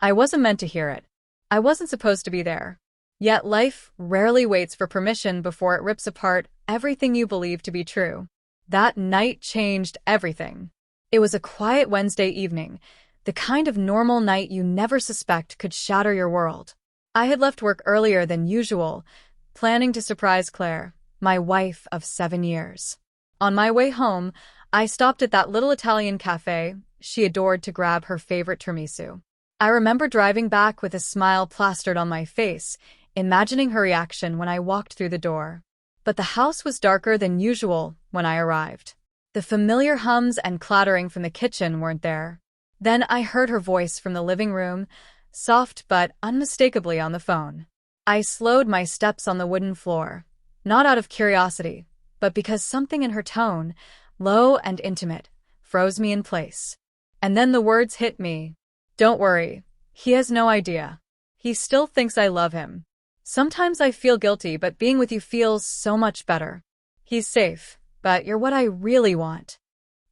I wasn't meant to hear it. I wasn't supposed to be there. Yet life rarely waits for permission before it rips apart everything you believe to be true. That night changed everything. It was a quiet Wednesday evening, the kind of normal night you never suspect could shatter your world. I had left work earlier than usual, planning to surprise Claire, my wife of 7 years. On my way home, I stopped at that little Italian cafe she adored to grab her favorite tiramisu. I remember driving back with a smile plastered on my face, imagining her reaction when I walked through the door. But the house was darker than usual when I arrived. The familiar hums and clattering from the kitchen weren't there. Then I heard her voice from the living room, soft but unmistakably on the phone. I slowed my steps on the wooden floor, not out of curiosity, but because something in her tone, low and intimate, froze me in place. And then the words hit me. Don't worry, he has no idea. He still thinks I love him. Sometimes I feel guilty, but being with you feels so much better. He's safe, but you're what I really want.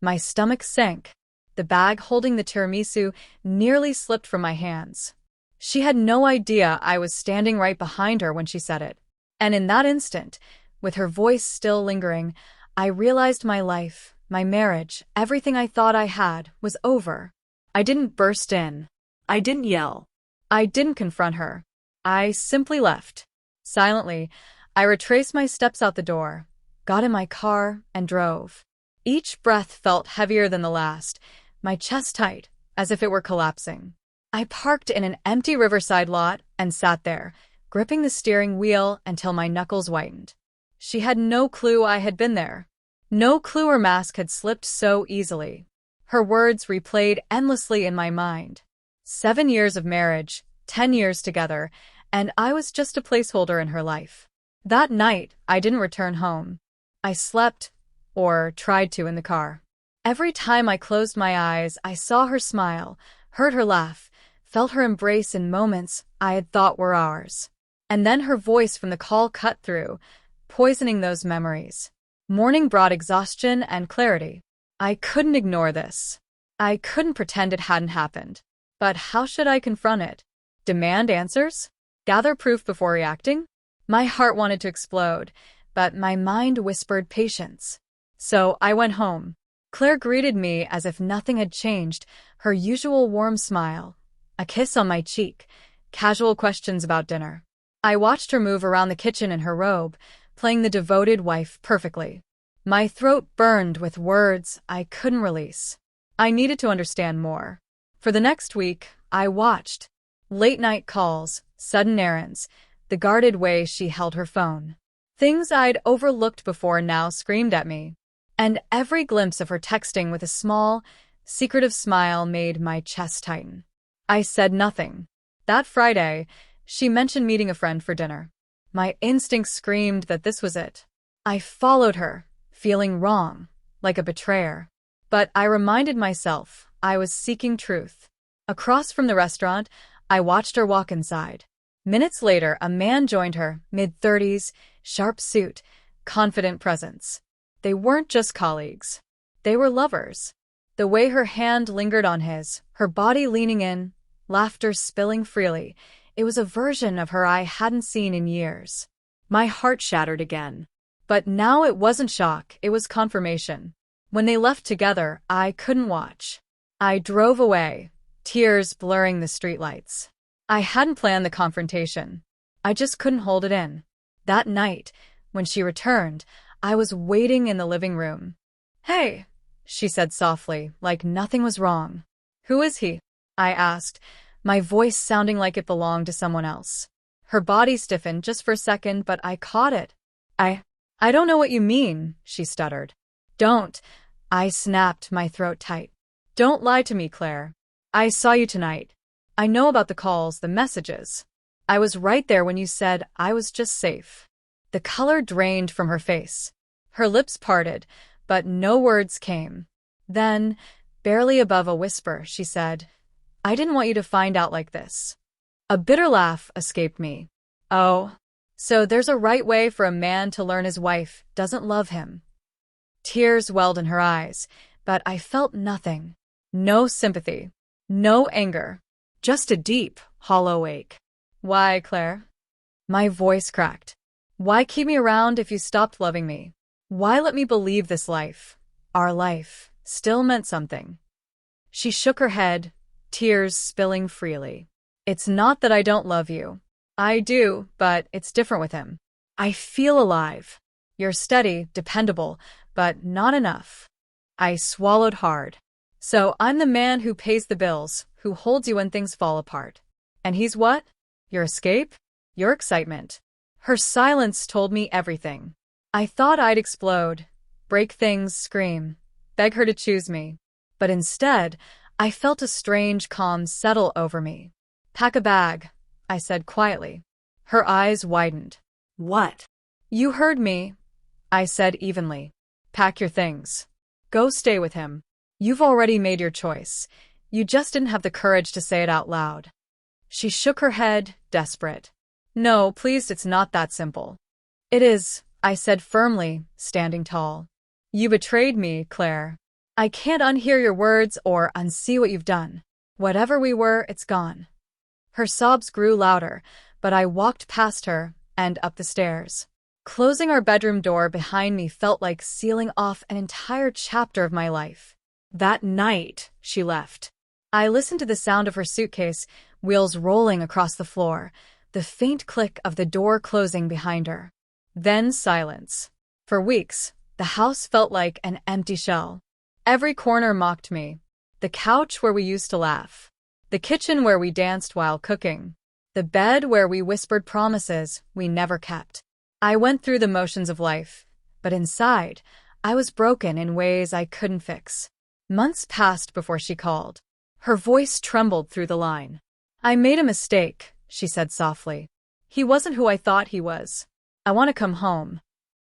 My stomach sank. The bag holding the tiramisu nearly slipped from my hands. She had no idea I was standing right behind her when she said it. And in that instant, with her voice still lingering, I realized my life, my marriage, everything I thought I had, was over. I didn't burst in. I didn't yell. I didn't confront her. I simply left. Silently, I retraced my steps out the door, got in my car, and drove. Each breath felt heavier than the last, my chest tight, as if it were collapsing. I parked in an empty riverside lot and sat there, gripping the steering wheel until my knuckles whitened. She had no clue I had been there. No clue her mask had slipped so easily. Her words replayed endlessly in my mind. 7 years of marriage, 10 years together, and I was just a placeholder in her life. That night, I didn't return home. I slept, or tried to, in the car. Every time I closed my eyes, I saw her smile, heard her laugh, felt her embrace in moments I had thought were ours. And then her voice from the call cut through, poisoning those memories. Morning brought exhaustion and clarity. I couldn't ignore this. I couldn't pretend it hadn't happened. But how should I confront it? Demand answers? Gather proof before reacting? My heart wanted to explode, but my mind whispered patience. So I went home. Claire greeted me as if nothing had changed, her usual warm smile, a kiss on my cheek, casual questions about dinner. I watched her move around the kitchen in her robe, playing the devoted wife perfectly. My throat burned with words I couldn't release. I needed to understand more. For the next week, I watched. Late-night calls, sudden errands, the guarded way she held her phone. Things I'd overlooked before now screamed at me. And every glimpse of her texting with a small, secretive smile made my chest tighten. I said nothing. That Friday, she mentioned meeting a friend for dinner. My instincts screamed that this was it. I followed her, feeling wrong, like a betrayer. But I reminded myself I was seeking truth. Across from the restaurant, I watched her walk inside. Minutes later, a man joined her, mid-30s, sharp suit, confident presence. They weren't just colleagues. They were lovers. The way her hand lingered on his, her body leaning in, laughter spilling freely, it was a version of her I hadn't seen in years. My heart shattered again. But now it wasn't shock, it was confirmation. When they left together, I couldn't watch. I drove away, tears blurring the streetlights. I hadn't planned the confrontation. I just couldn't hold it in. That night, when she returned, I was waiting in the living room. "Hey," she said softly, like nothing was wrong. "Who is he?" I asked, my voice sounding like it belonged to someone else. Her body stiffened just for a second, but I caught it. I don't know what you mean," she stuttered. "Don't," I snapped, my throat tight. "Don't lie to me, Claire. I saw you tonight. I know about the calls, the messages. I was right there when you said I was just safe." The color drained from her face. Her lips parted, but no words came. Then, barely above a whisper, she said, "I didn't want you to find out like this." A bitter laugh escaped me. "Oh, so there's a right way for a man to learn his wife doesn't love him." Tears welled in her eyes, but I felt nothing. No sympathy. No anger. Just a deep, hollow ache. Why, Claire? My voice cracked. Why keep me around if you stopped loving me? Why let me believe this life, our life, still meant something? She shook her head, tears spilling freely. It's not that I don't love you. I do, but it's different with him. I feel alive. You're steady, dependable, but not enough. I swallowed hard. So I'm the man who pays the bills, who holds you when things fall apart. And he's what? Your escape? Your excitement. Her silence told me everything. I thought I'd explode, break things, scream, beg her to choose me. But instead, I felt a strange calm settle over me. Pack a bag, I said quietly. Her eyes widened. What? You heard me, I said evenly. Pack your things. Go stay with him. You've already made your choice. You just didn't have the courage to say it out loud. She shook her head, desperate. No, please, it's not that simple. It is, I said firmly, standing tall. You betrayed me, Claire. I can't unhear your words or unsee what you've done. Whatever we were, it's gone. Her sobs grew louder, but I walked past her and up the stairs. Closing our bedroom door behind me felt like sealing off an entire chapter of my life. That night, she left. I listened to the sound of her suitcase, wheels rolling across the floor, the faint click of the door closing behind her. Then silence. For weeks, the house felt like an empty shell. Every corner mocked me. The couch where we used to laugh. The kitchen where we danced while cooking. The bed where we whispered promises we never kept. I went through the motions of life, but inside, I was broken in ways I couldn't fix. Months passed before she called. Her voice trembled through the line. I made a mistake, she said softly. He wasn't who I thought he was. I want to come home.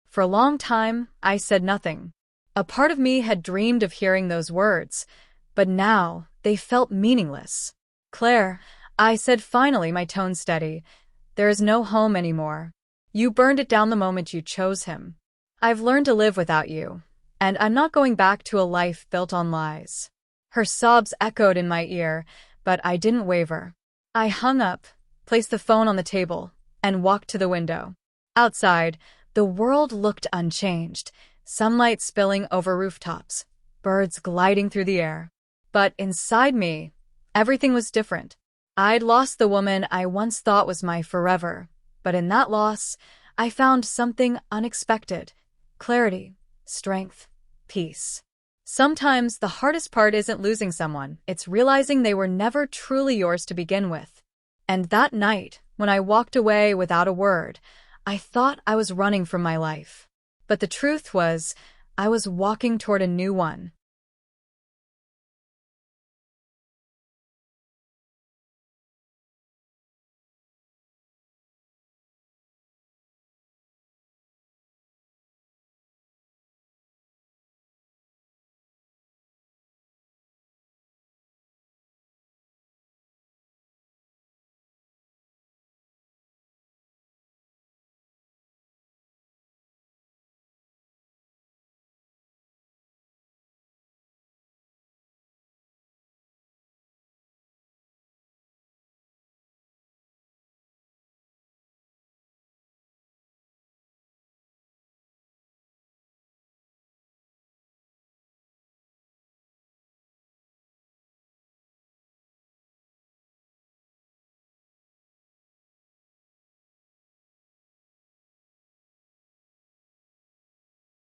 For a long time, I said nothing. A part of me had dreamed of hearing those words, but now they felt meaningless. Claire, I said finally, my tone steady, there is no home anymore. You burned it down the moment you chose him. I've learned to live without you, and I'm not going back to a life built on lies. Her sobs echoed in my ear, but I didn't waver. I hung up, placed the phone on the table, and walked to the window. Outside, the world looked unchanged, sunlight spilling over rooftops, birds gliding through the air. But inside me, everything was different. I'd lost the woman I once thought was my forever, but in that loss, I found something unexpected: clarity, strength, peace. Sometimes the hardest part isn't losing someone, it's realizing they were never truly yours to begin with. And that night, when I walked away without a word, I thought I was running from my life. But the truth was, I was walking toward a new one.